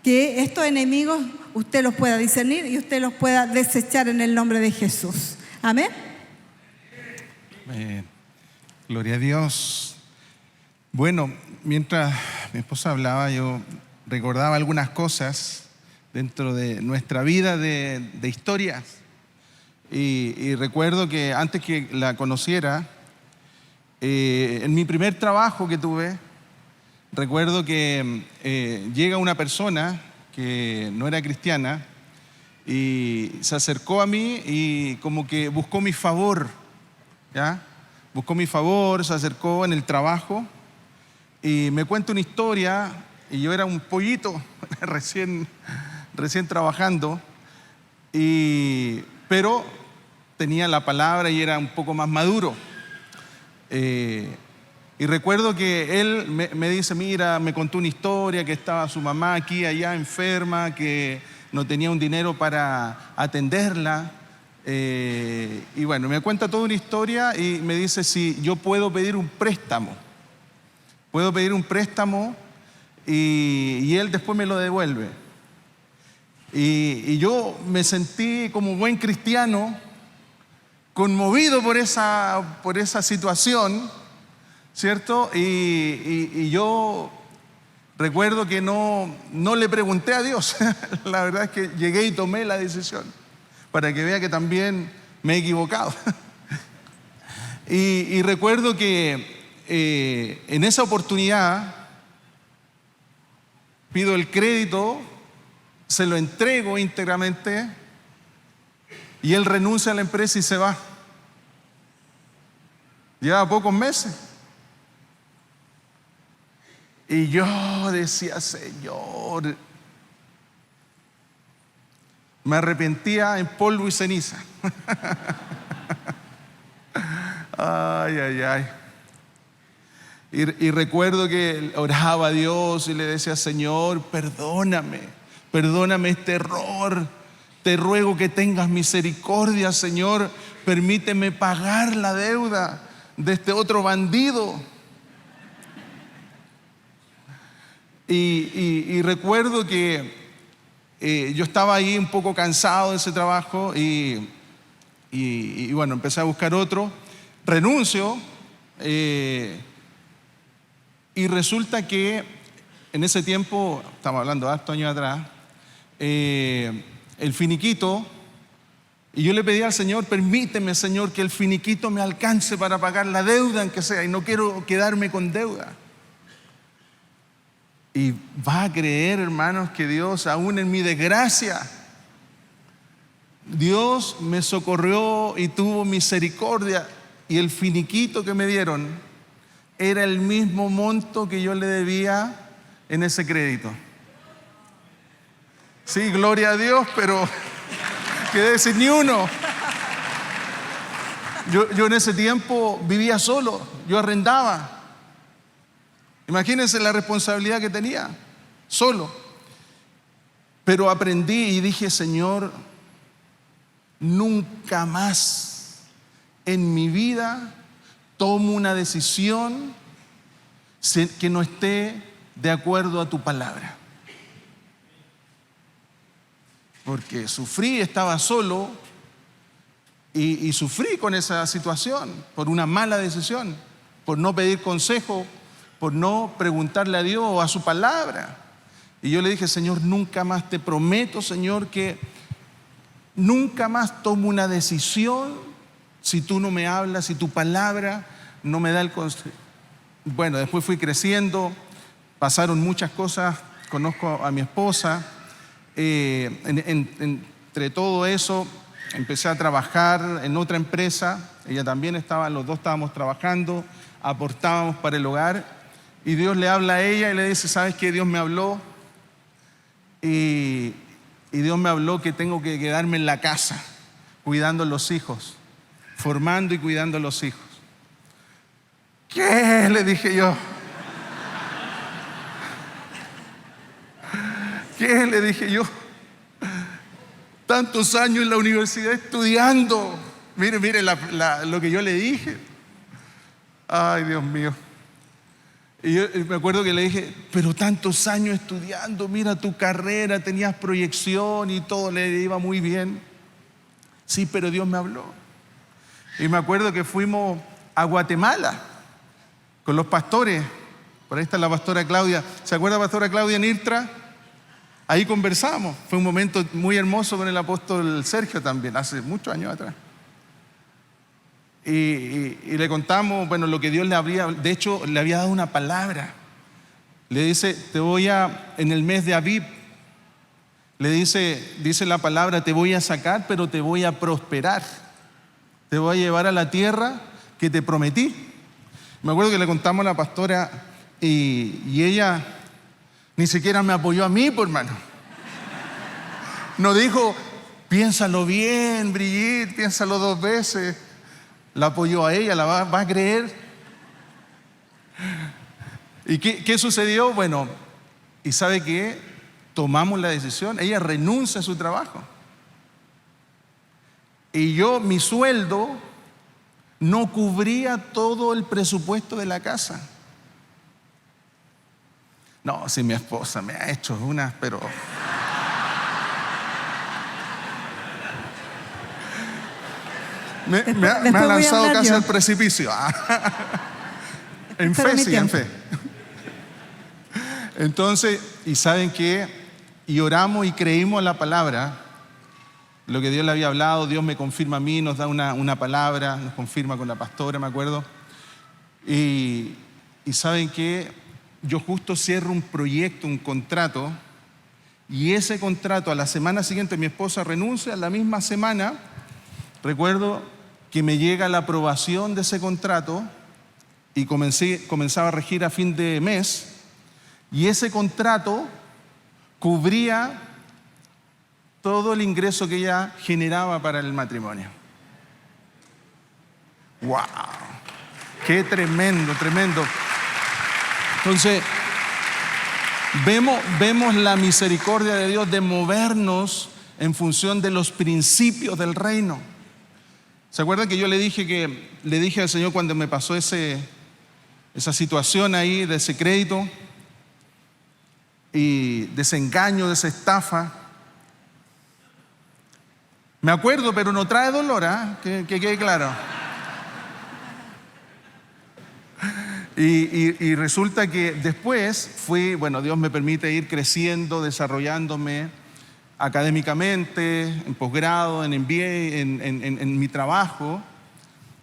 que estos enemigos usted los pueda discernir y usted los pueda desechar en el nombre de Jesús. Amén. Gloria a Dios. Bueno, mientras mi esposa hablaba, yo recordaba algunas cosas dentro de nuestra vida de historias. Y recuerdo que antes que la conociera, en mi primer trabajo que tuve, recuerdo que llega una persona que no era cristiana y se acercó a mí y como que buscó mi favor, ¿ya? Buscó mi favor, se acercó en el trabajo y me cuenta una historia, y yo era un pollito recién trabajando, pero tenía la palabra y era un poco más maduro. Y recuerdo que él me dice, mira, me contó una historia que estaba su mamá aquí, allá enferma, que no tenía un dinero para atenderla. Y bueno, me cuenta toda una historia y me dice si yo puedo pedir un préstamo. Puedo pedir un préstamo y él después me lo devuelve. Y yo me sentí como buen cristiano, conmovido por esa situación, ¿cierto? Y yo recuerdo que no le pregunté a Dios. La verdad es que llegué y tomé la decisión, para que vea que también me he equivocado. Y recuerdo que en esa oportunidad pido el crédito, se lo entrego íntegramente y él renuncia a la empresa y se va. Lleva pocos meses. Y yo decía, Señor, me arrepentía en polvo y ceniza. Ay, ay, ay. Y recuerdo que oraba a Dios y le decía, Señor, perdóname este error. Te ruego que tengas misericordia, Señor. Permíteme pagar la deuda de este otro bandido. Y recuerdo que yo estaba ahí un poco cansado de ese trabajo y bueno, empecé a buscar otro. Renuncio y resulta que en ese tiempo, estamos hablando de hartos años atrás, el finiquito, y yo le pedí al Señor, permíteme, Señor, que el finiquito me alcance para pagar la deuda en que sea, y no quiero quedarme con deuda. Y va a creer, hermanos, que Dios, aún en mi desgracia, Dios me socorrió y tuvo misericordia, y el finiquito que me dieron era el mismo monto que yo le debía en ese crédito. Sí, gloria a Dios, pero quedé sin ni uno. Yo en ese tiempo vivía solo, yo arrendaba. Imagínense la responsabilidad que tenía, solo. Pero aprendí y dije, Señor, nunca más en mi vida tomo una decisión que no esté de acuerdo a tu palabra. Porque sufrí, estaba solo y sufrí con esa situación por una mala decisión, por no pedir consejo, por no preguntarle a Dios o a su palabra. Y yo le dije, Señor, nunca más, te prometo, Señor, que nunca más tomo una decisión si tú no me hablas, si tu palabra no me da el consejo. Bueno, después fui creciendo, pasaron muchas cosas, conozco a mi esposa, entre todo eso empecé a trabajar en otra empresa, ella también estaba, los dos estábamos trabajando, aportábamos para el hogar, y Dios le habla a ella y le dice, ¿sabes qué? Dios me habló y Dios me habló que tengo que quedarme en la casa cuidando a los hijos, formando y cuidando a los hijos. ¿Qué? Le dije yo. ¿Qué? Le dije yo. Tantos años en la universidad estudiando. Mire lo que yo le dije. Ay, Dios mío. Y yo me acuerdo que le dije, pero tantos años estudiando, mira tu carrera, tenías proyección y todo, le iba muy bien. Sí, pero Dios me habló. Y me acuerdo que fuimos a Guatemala con los pastores. Por ahí está la pastora Claudia. ¿Se acuerda la pastora Claudia en Irtra? Ahí conversamos. Fue un momento muy hermoso con el apóstol Sergio también, hace muchos años atrás. Y le contamos, bueno, lo que Dios le había, de hecho, le había dado una palabra. Le dice, en el mes de Abib, dice la palabra, te voy a sacar, pero te voy a prosperar. Te voy a llevar a la tierra que te prometí. Me acuerdo que le contamos a la pastora y ella ni siquiera me apoyó a mí, por hermano. No dijo, piénsalo bien, Brigitte, piénsalo 2 veces. La apoyó a ella, la va a creer. ¿Y qué sucedió? Bueno, ¿y sabe qué? Tomamos la decisión, ella renuncia a su trabajo. Y mi sueldo no cubría todo el presupuesto de la casa. No, si mi esposa me ha hecho unas, pero... Me ha lanzado casi al precipicio. En fe, sí, en fe. Entonces, ¿y saben qué? Y oramos y creímos la palabra, lo que Dios le había hablado. Dios me confirma a mí, nos da una palabra, nos confirma con la pastora, me acuerdo. Y ¿saben qué? Yo justo cierro un proyecto, un contrato, y ese contrato a la semana siguiente mi esposa renuncia. A la misma semana recuerdo que me llega la aprobación de ese contrato y comenzaba a regir a fin de mes, y ese contrato cubría todo el ingreso que ella generaba para el matrimonio. ¡Wow! ¡Qué tremendo, tremendo! Entonces, vemos la misericordia de Dios de movernos en función de los principios del reino. ¿Se acuerdan que yo le dije al Señor cuando me pasó esa situación ahí de ese crédito y de ese engaño, de esa estafa? Me acuerdo, pero no trae dolor, que quede claro. Y resulta que después Dios me permite ir creciendo, desarrollándome académicamente, en posgrado, en MBA, en mi trabajo.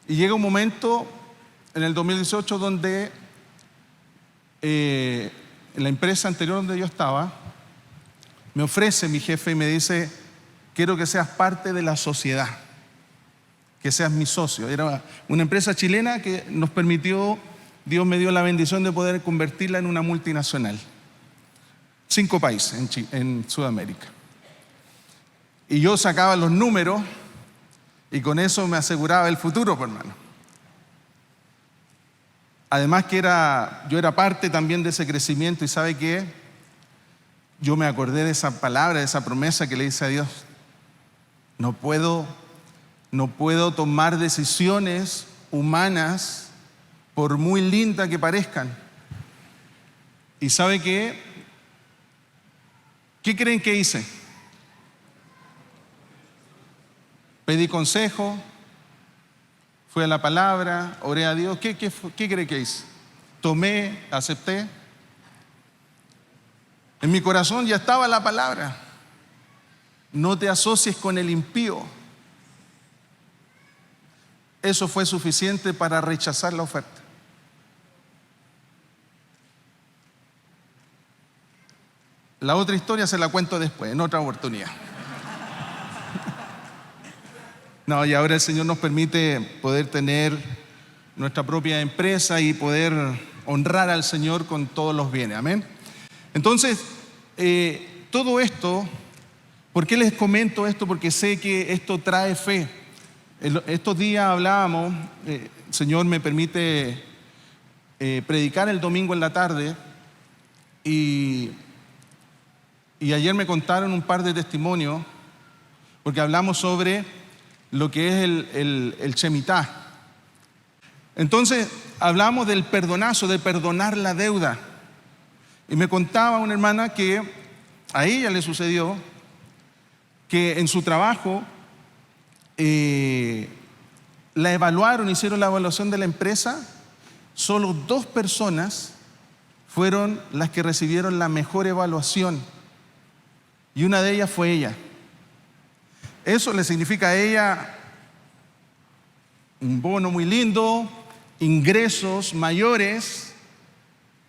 Y llega un momento en el 2018 donde en la empresa anterior donde yo estaba, me ofrece mi jefe y me dice: quiero que seas parte de la sociedad, que seas mi socio. Era una empresa chilena que nos permitió, Dios me dio la bendición de poder convertirla en una multinacional. 5 países en Sudamérica. Y yo sacaba los números y con eso me aseguraba el futuro, pues, hermano. Además que yo era parte también de ese crecimiento, y ¿sabe qué? Yo me acordé de esa palabra, de esa promesa que le hice a Dios. No puedo tomar decisiones humanas por muy lindas que parezcan. ¿Y sabe qué? ¿Qué creen que hice? Pedí consejo, fui a la palabra, oré a Dios. ¿Qué cree que hice? Tomé, acepté. En mi corazón ya estaba la palabra: no te asocies con el impío. Eso fue suficiente para rechazar la oferta. La otra historia se la cuento después, en otra oportunidad. No, y ahora el Señor nos permite poder tener nuestra propia empresa y poder honrar al Señor con todos los bienes. Amén. Entonces, todo esto, ¿por qué les comento esto? Porque sé que esto trae fe. Estos días hablábamos, el Señor me permite predicar el domingo en la tarde, y ayer me contaron un par de testimonios, porque hablamos sobre lo que es el Shemitah. Entonces hablamos del perdonazo, de perdonar la deuda. Y me contaba una hermana que a ella le sucedió que en su trabajo la evaluaron, hicieron la evaluación de la empresa. Solo 2 personas fueron las que recibieron la mejor evaluación, y una de ellas fue ella. Eso le significa a ella un bono muy lindo, ingresos mayores.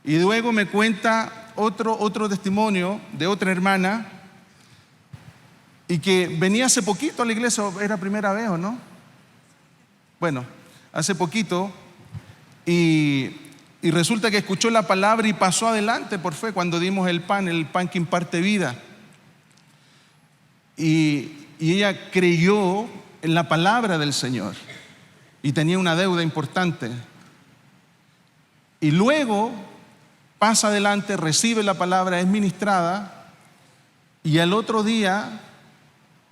Y luego me cuenta otro testimonio de otra hermana, y que venía hace poquito a la iglesia. ¿Era primera vez o no? Bueno, hace poquito, y resulta que escuchó la palabra y pasó adelante por fe cuando dimos el pan que imparte vida. Y ella creyó en la palabra del Señor, y tenía una deuda importante. Y luego pasa adelante, recibe la palabra, es ministrada, y al otro día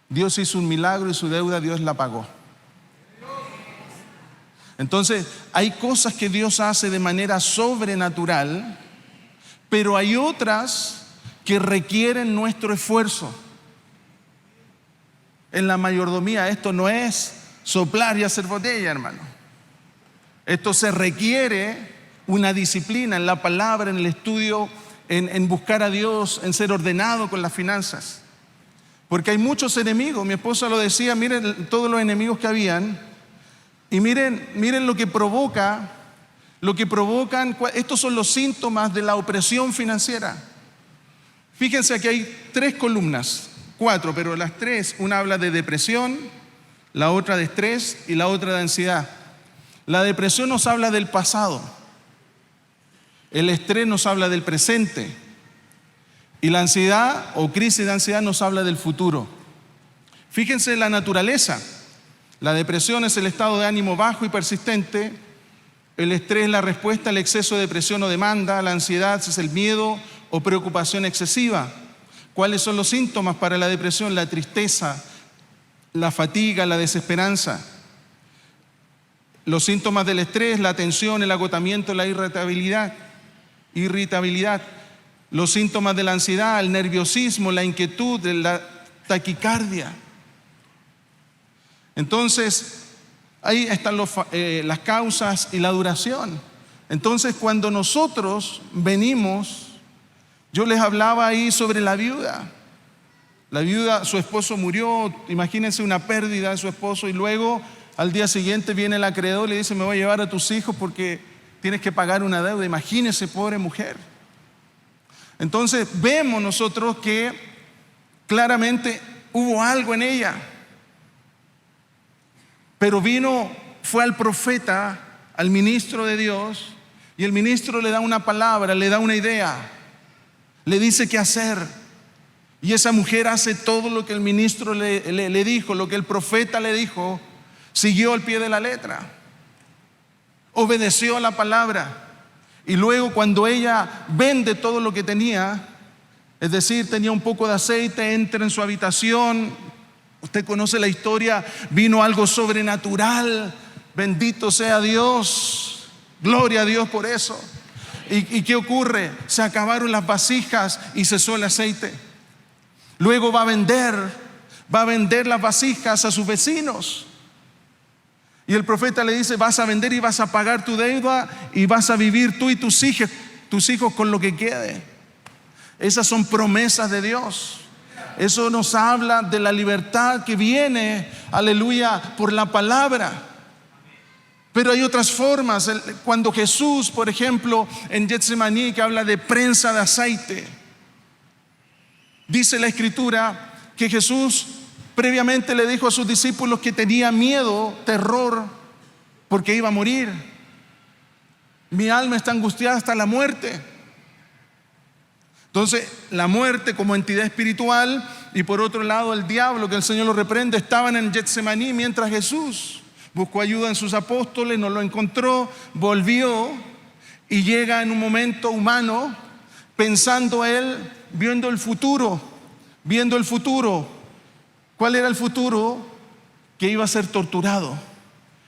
Dios hizo un milagro y su deuda Dios la pagó. Entonces, hay cosas que Dios hace de manera sobrenatural, pero hay otras que requieren nuestro esfuerzo. En la mayordomía esto no es soplar y hacer botella, hermano. Esto se requiere una disciplina en la palabra, en el estudio, en buscar a Dios, en ser ordenado con las finanzas. Porque hay muchos enemigos. Mi esposa lo decía: miren todos los enemigos que habían, y miren lo que provocan. Estos son los síntomas de la opresión financiera. Fíjense que hay 3 columnas, 4, pero las 3, una habla de depresión, la otra de estrés y la otra de ansiedad. La depresión nos habla del pasado, el estrés nos habla del presente, y la ansiedad o crisis de ansiedad nos habla del futuro. Fíjense la naturaleza. La depresión es el estado de ánimo bajo y persistente. El estrés es la respuesta al exceso de presión o demanda. La ansiedad es el miedo o preocupación excesiva. ¿Cuáles son los síntomas para la depresión? La tristeza, la fatiga, la desesperanza. Los síntomas del estrés: la tensión, el agotamiento, la irritabilidad. Los síntomas de la ansiedad: el nerviosismo, la inquietud, la taquicardia. Entonces, ahí están las causas y la duración. Entonces, cuando nosotros venimos, yo les hablaba ahí sobre la viuda. La viuda, su esposo murió, imagínense una pérdida de su esposo, y luego al día siguiente viene el acreedor y le dice: me voy a llevar a tus hijos porque tienes que pagar una deuda. Imagínense, pobre mujer. Entonces vemos nosotros que claramente hubo algo en ella. Pero fue al profeta, al ministro de Dios, y el ministro le da una palabra, le da una idea, le dice qué hacer. Y esa mujer hace todo lo que el ministro le dijo, lo que el profeta le dijo, siguió al pie de la letra, obedeció a la palabra. Y luego cuando ella vende todo lo que tenía, es decir, tenía un poco de aceite, entra en su habitación. Usted conoce la historia, vino algo sobrenatural. Bendito sea Dios, gloria a Dios por eso. ¿Y qué ocurre? Se acabaron las vasijas y cesó el aceite. Luego va a vender las vasijas a sus vecinos. Y el profeta le dice: vas a vender y vas a pagar tu deuda y vas a vivir tú y tus hijos con lo que quede. Esas son promesas de Dios. Eso nos habla de la libertad que viene, aleluya, por la palabra. Pero hay otras formas. Cuando Jesús, por ejemplo, en Getsemaní, que habla de prensa de aceite, dice la Escritura que Jesús previamente le dijo a sus discípulos que tenía miedo, terror, porque iba a morir. Mi alma está angustiada hasta la muerte. Entonces, la muerte como entidad espiritual y por otro lado el diablo, que el Señor lo reprende, estaban en Getsemaní mientras Jesús buscó ayuda en sus apóstoles, no lo encontró, volvió y llega en un momento humano, pensando él, viendo el futuro. ¿Cuál era el futuro? Que iba a ser torturado,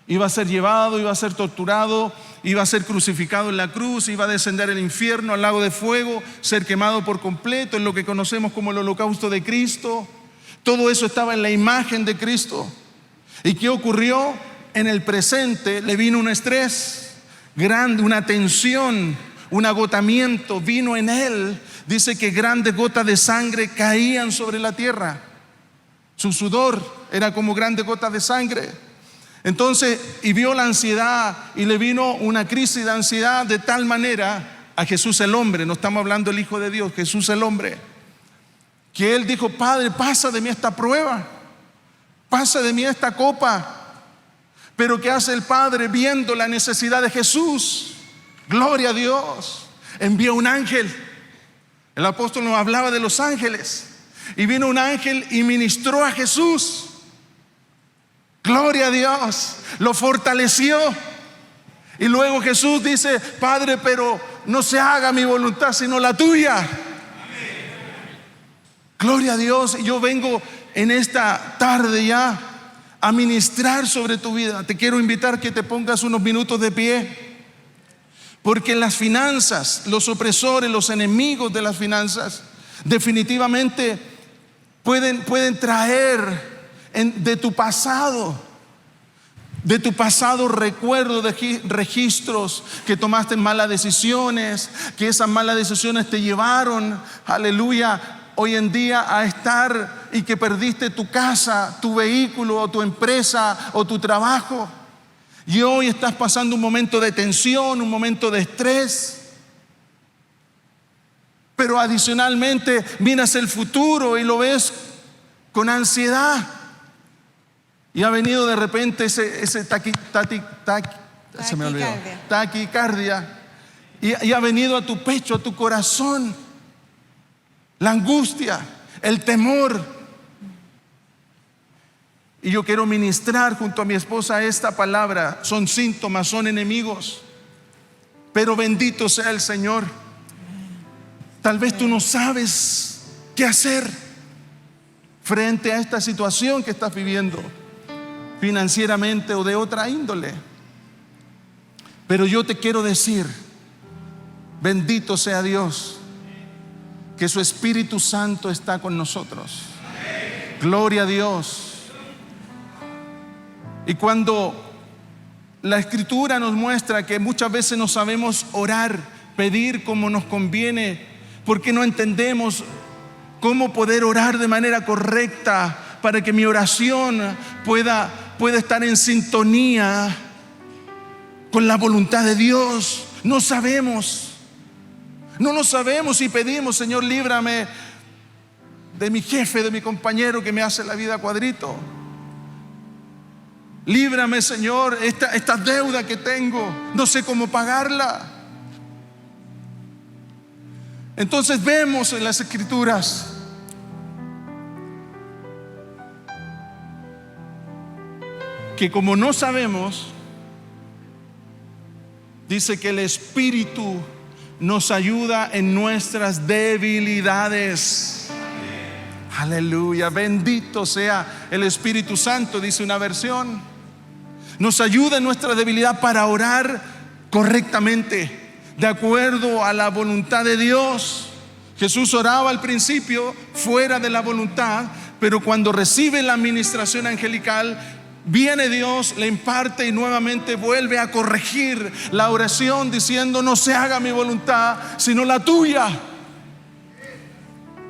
iba a ser llevado, iba a ser torturado, iba a ser crucificado en la cruz, iba a descender al infierno, al lago de fuego, ser quemado por completo, en lo que conocemos como el holocausto de Cristo. Todo eso estaba en la imagen de Cristo. ¿Y qué ocurrió? En el presente le vino un estrés grande, una tensión, un agotamiento vino en él. Dice que grandes gotas de sangre caían sobre la tierra. Su sudor era como grandes gotas de sangre. Entonces, y vio la ansiedad y le vino una crisis de ansiedad de tal manera a Jesús el hombre, no estamos hablando del Hijo de Dios, Jesús el hombre, que él dijo: Padre, pasa de mí esta prueba, pasa de mí esta copa. Pero ¿qué hace el Padre viendo la necesidad de Jesús? Gloria a Dios. Envió un ángel. El apóstol nos hablaba de los ángeles. Y vino un ángel y ministró a Jesús. Gloria a Dios. Lo fortaleció. Y luego Jesús dice: Padre, pero no se haga mi voluntad sino la tuya. Gloria a Dios. Y yo vengo en esta tarde ya a ministrar sobre tu vida. Te quiero invitar que te pongas unos minutos de pie, porque las finanzas, los opresores, los enemigos de las finanzas, definitivamente pueden traer de tu pasado recuerdos de registros que tomaste malas decisiones, que esas malas decisiones te llevaron, aleluya, hoy en día a estar y que perdiste tu casa, tu vehículo o tu empresa o tu trabajo. Y hoy estás pasando un momento de tensión, un momento de estrés. Pero adicionalmente miras el futuro y lo ves con ansiedad. Y ha venido de repente ese taquicardia. Y ha venido a tu pecho, a tu corazón, la angustia, el temor. Y yo quiero ministrar junto a mi esposa esta palabra. Son síntomas, son enemigos, pero bendito sea el Señor. Tal vez tú no sabes qué hacer frente a esta situación que estás viviendo, financieramente o de otra índole. Pero yo te quiero decir, bendito sea Dios, que su Espíritu Santo está con nosotros. Gloria a Dios. Y cuando la Escritura nos muestra que muchas veces no sabemos orar, pedir como nos conviene, porque no entendemos cómo poder orar de manera correcta para que mi oración pueda estar en sintonía con la voluntad de Dios. No sabemos. No lo sabemos y pedimos, Señor, líbrame de mi jefe, de mi compañero que me hace la vida cuadrito. Líbrame, Señor, esta deuda que tengo, no sé cómo pagarla. Entonces vemos en las Escrituras que como no sabemos, dice que el Espíritu nos ayuda en nuestras debilidades. Aleluya, bendito sea el Espíritu Santo, dice una versión. Nos ayuda en nuestra debilidad para orar correctamente, de acuerdo a la voluntad de Dios. Jesús oraba al principio fuera de la voluntad, pero cuando recibe la administración angelical, viene Dios, le imparte y nuevamente vuelve a corregir la oración diciendo: no se haga mi voluntad, sino la tuya.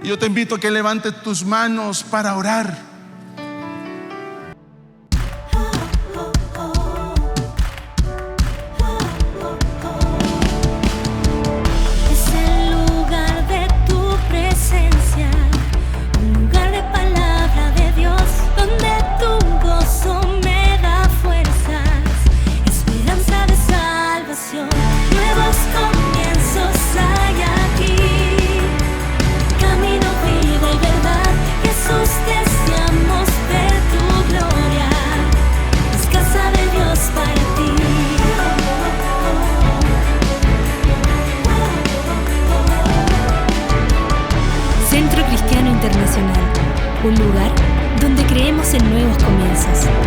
Yo te invito a que levantes tus manos para orar. Un lugar donde creemos en nuevos comienzos.